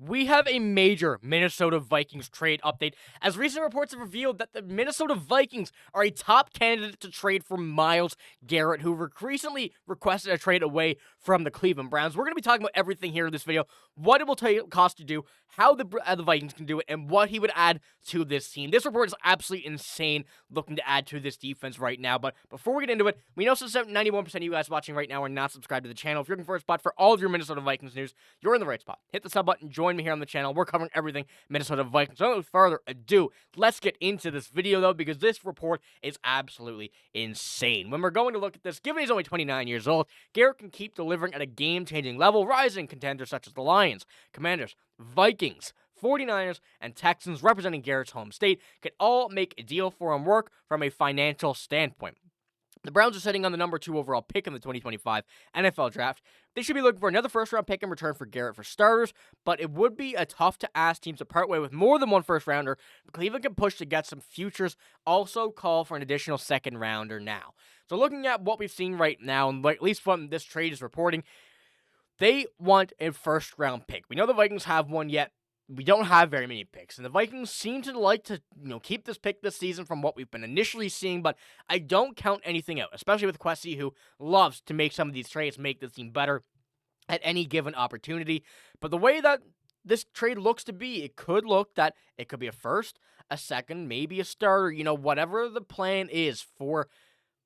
We have a major Minnesota Vikings trade update, as recent reports have revealed that the Minnesota Vikings are a top candidate to trade for Myles Garrett, who recently requested a trade away from the Cleveland Browns. We're going to be talking about everything here in this video, what it will cost to do, how the Vikings can do it, and what he would add to this team. This report is absolutely insane, looking to add to this defense right now. But before we get into it, we know since 91% of you guys watching right now are not subscribed to the channel. If you're looking for a spot for all of your Minnesota Vikings news, you're in the right spot. Hit the sub button, join me here on the channel. We're covering everything Minnesota Vikings. So without further ado, let's get into this video though, because this report is absolutely insane. When we're going to look at this, given he's only 29 years old, Garrett can keep delivering at a game-changing level, rising contenders such as the Lions, Commanders, Vikings, 49ers, and Texans, representing Garrett's home state, could all make a deal for him work from a financial standpoint. The Browns are sitting on the number 2 overall pick in the 2025 NFL Draft. They should be looking for another first-round pick in return for Garrett for starters, but it would be a tough-to-ask team to part way with more than one first-rounder. Cleveland can push to get some futures, also call for an additional second-rounder now. So looking at what we've seen right now, and at least from this trade is reporting, they want a first-round pick. We know the Vikings have one yet. We don't have very many picks, and the Vikings seem to like to, keep this pick this season from what we've been initially seeing, but I don't count anything out, especially with Kwesi, who loves to make some of these trades make this team better at any given opportunity. But the way that this trade looks to be, it could look that it could be a first, a second, maybe a starter, whatever the plan is for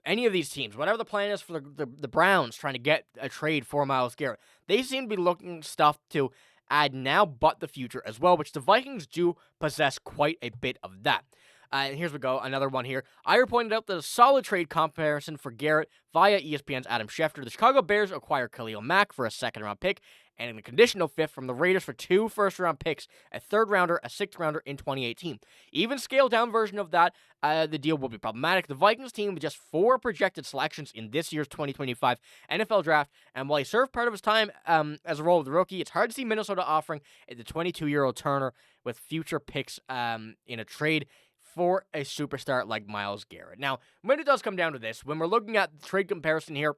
any of these teams, whatever the plan is for the Browns trying to get a trade for Myles Garrett, they seem to be looking stuff to add now but the future as well, which the Vikings do possess quite a bit of that. And here's we go, another one here. Iyer pointed out that a solid trade comparison for Garrett via ESPN's Adam Schefter. The Chicago Bears acquire Khalil Mack for a second-round pick, and a conditional fifth from the Raiders for 2 first-round picks, a third-rounder, a sixth-rounder in 2018. Even scaled-down version of that, the deal will be problematic. The Vikings team with just 4 projected selections in this year's 2025 NFL Draft, and while he served part of his time as a role of the rookie, it's hard to see Minnesota offering the 22-year-old Turner with future picks in a trade for a superstar like Myles Garrett. Now, when it does come down to this, when we're looking at the trade comparison here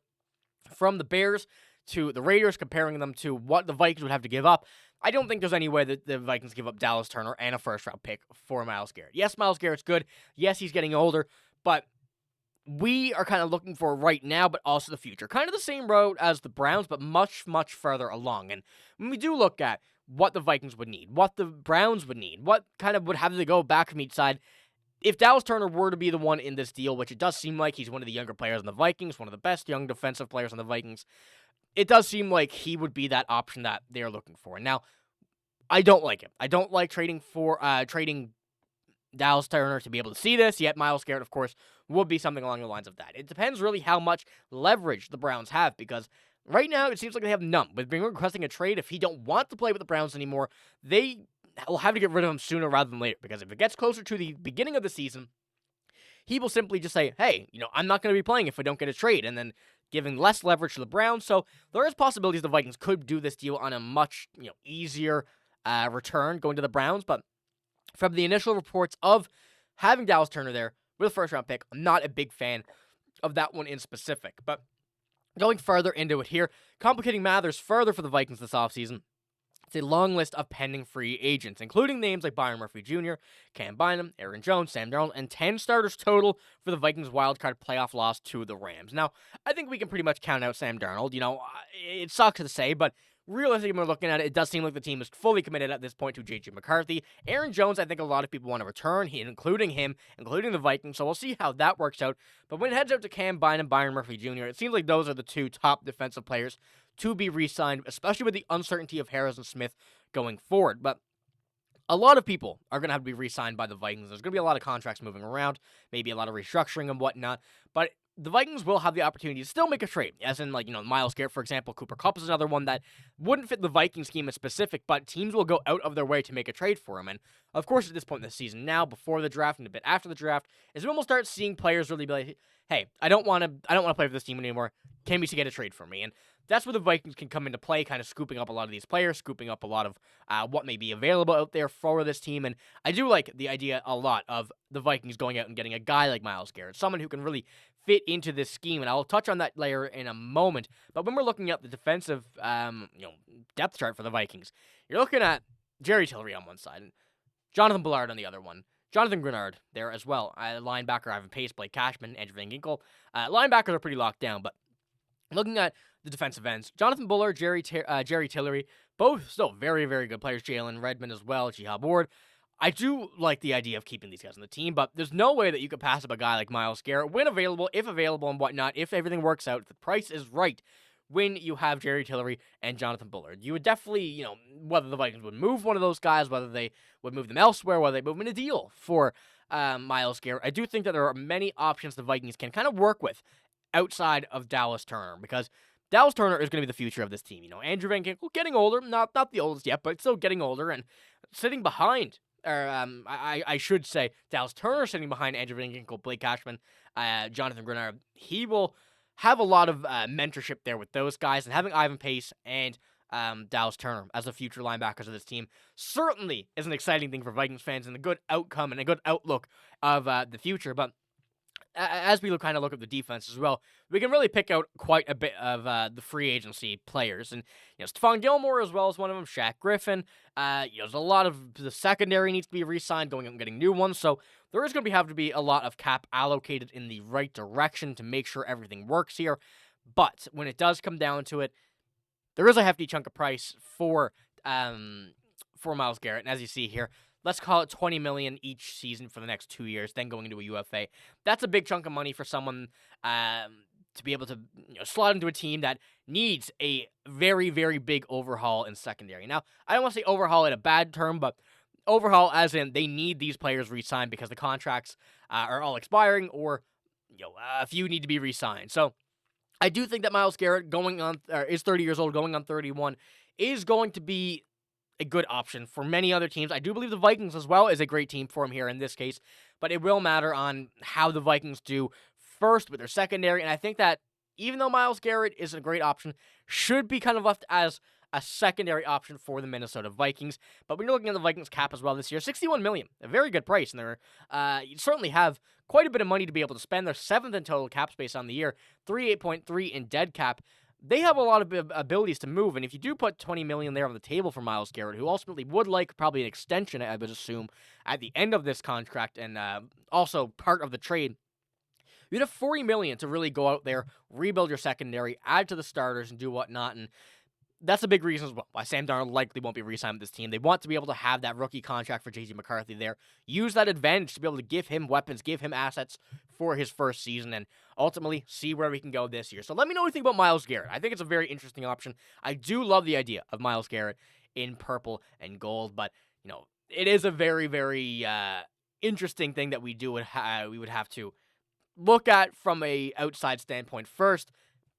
from the Bears to the Raiders, comparing them to what the Vikings would have to give up, I don't think there's any way that the Vikings give up Dallas Turner and a first-round pick for Myles Garrett. Yes, Myles Garrett's good. Yes, he's getting older, but we are kind of looking for right now, but also the future. Kind of the same road as the Browns, but much, much further along. And when we do look at what the Vikings would need, what the Browns would need, what kind of would have to go back from each side, if Dallas Turner were to be the one in this deal, which it does seem like he's one of the younger players on the Vikings, one of the best young defensive players on the Vikings, it does seem like he would be that option that they're looking for. Now, I don't like it. I don't like trading Dallas Turner to be able to see this, yet Myles Garrett, of course, would be something along the lines of that. It depends really how much leverage the Browns have, because right now it seems like they have none. With being requesting a trade, if he don't want to play with the Browns anymore, they will have to get rid of him sooner rather than later, because if it gets closer to the beginning of the season, he will simply just say, hey, I'm not going to be playing if I don't get a trade, and then giving less leverage to the Browns. So there is possibilities the Vikings could do this deal on a much easier return going to the Browns, but from the initial reports of having Dallas Turner there with a first-round pick, I'm not a big fan of that one in specific. But going further into it here, complicating matters further for the Vikings this offseason, it's a long list of pending free agents, including names like Byron Murphy Jr., Cam Bynum, Aaron Jones, Sam Darnold, and 10 starters total for the Vikings' wildcard playoff loss to the Rams. Now, I think we can pretty much count out Sam Darnold. It sucks to say, but realistically, when we're looking at it, it does seem like the team is fully committed at this point to J.J. McCarthy. Aaron Jones, I think a lot of people want to return, including the Vikings, so we'll see how that works out. But when it heads out to Cam Bynum, Byron Murphy Jr., it seems like those are the 2 top defensive players to be re-signed, especially with the uncertainty of Harrison Smith going forward. But a lot of people are going to have to be re-signed by the Vikings. There's going to be a lot of contracts moving around, maybe a lot of restructuring and whatnot, but the Vikings will have the opportunity to still make a trade, as in, Myles Garrett, for example. Cooper Kupp is another one that wouldn't fit the Vikings scheme in specific, but teams will go out of their way to make a trade for him. And, of course, at this point in the season now, before the draft and a bit after the draft, is when we'll start seeing players really be like, hey, I don't want to play for this team anymore. Can we get a trade for me? And that's where the Vikings can come into play, kind of scooping up a lot of these players, scooping up a lot of what may be available out there for this team. And I do like the idea a lot of the Vikings going out and getting a guy like Myles Garrett, someone who can really fit into this scheme, and I'll touch on that layer in a moment. But when we're looking at the defensive depth chart for the Vikings, you're looking at Jerry Tillery on one side, and Jonathan Ballard on the other one. Jonathan Grenard there as well. Linebacker, Ivan Pace, Blake Cashman, Andrew Van Ginkel. Linebackers are pretty locked down, but looking at the defensive ends, Jonathan Bullard, Jerry Tillery, both still very, very good players. Jalen Redmond as well, Jihad Ward. I do like the idea of keeping these guys on the team, but there's no way that you could pass up a guy like Myles Garrett when available, if available, and whatnot, if everything works out, if the price is right, when you have Jerry Tillery and Jonathan Bullard. You would definitely, whether the Vikings would move one of those guys, whether they would move them elsewhere, whether they move them in a deal for Myles Garrett. I do think that there are many options the Vikings can kind of work with outside of Dallas Turner, because Dallas Turner is going to be the future of this team. Andrew Van Ginkel getting older, not the oldest yet, but still getting older, and sitting behind, or I should say, Dallas Turner sitting behind Andrew Van Ginkel, Blake Cashman, Jonathan Grenard. He will have a lot of mentorship there with those guys, and having Ivan Pace and Dallas Turner as the future linebackers of this team certainly is an exciting thing for Vikings fans and a good outcome and a good outlook of the future. But as we kind of look at the defense as well, we can really pick out quite a bit of the free agency players. And, Stephon Gilmore as well as one of them, Shaq Griffin. There's a lot of the secondary needs to be re-signed, going out and getting new ones. So there is going to have to be a lot of cap allocated in the right direction to make sure everything works here. But when it does come down to it, there is a hefty chunk of price for Myles Garrett. And as you see here, let's call it $20 million each season for the next 2 years, then going into a UFA. That's a big chunk of money for someone to be able to slot into a team that needs a very, very big overhaul in secondary. Now, I don't want to say overhaul in a bad term, but overhaul as in they need these players re-signed because the contracts are all expiring, or a few need to be re-signed. So I do think that Myles Garrett is 30 years old, going on 31, is going to be a good option for many other teams. I do believe the Vikings as well is a great team for him here in this case, but it will matter on how the Vikings do first with their secondary, and I think that even though Myles Garrett is a great option, should be kind of left as a secondary option for the Minnesota Vikings. But when you're looking at the Vikings cap as well this year, $61 million, a very good price, and you certainly have quite a bit of money to be able to spend. They're 7th in total cap space on the year, 38.3 in dead cap. They have a lot of abilities to move, and if you do put $20 million there on the table for Myles Garrett, who ultimately would like probably an extension, I would assume, at the end of this contract, and also part of the trade, you'd have $40 million to really go out there, rebuild your secondary, add to the starters, and do whatnot, and that's a big reason as well why Sam Darnold likely won't be re-signed with this team. They want to be able to have that rookie contract for J.J. McCarthy there, use that advantage to be able to give him weapons, give him assets for his first season, and ultimately see where we can go this year. So let me know what you think about Myles Garrett. I think it's a very interesting option. I do love the idea of Myles Garrett in purple and gold, but it is a very, very interesting thing that we would have to look at from a outside standpoint first.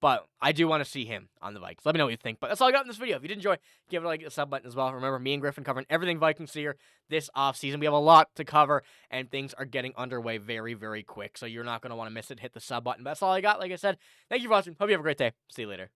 But I do want to see him on the Vikings. Let me know what you think. But that's all I got in this video. If you did enjoy, give it a like, a sub button as well. Remember, me and Griffin covering everything Vikings here this offseason. We have a lot to cover, and things are getting underway very, very quick. So you're not going to want to miss it. Hit the sub button. But that's all I got. Like I said, thank you for watching. Hope you have a great day. See you later.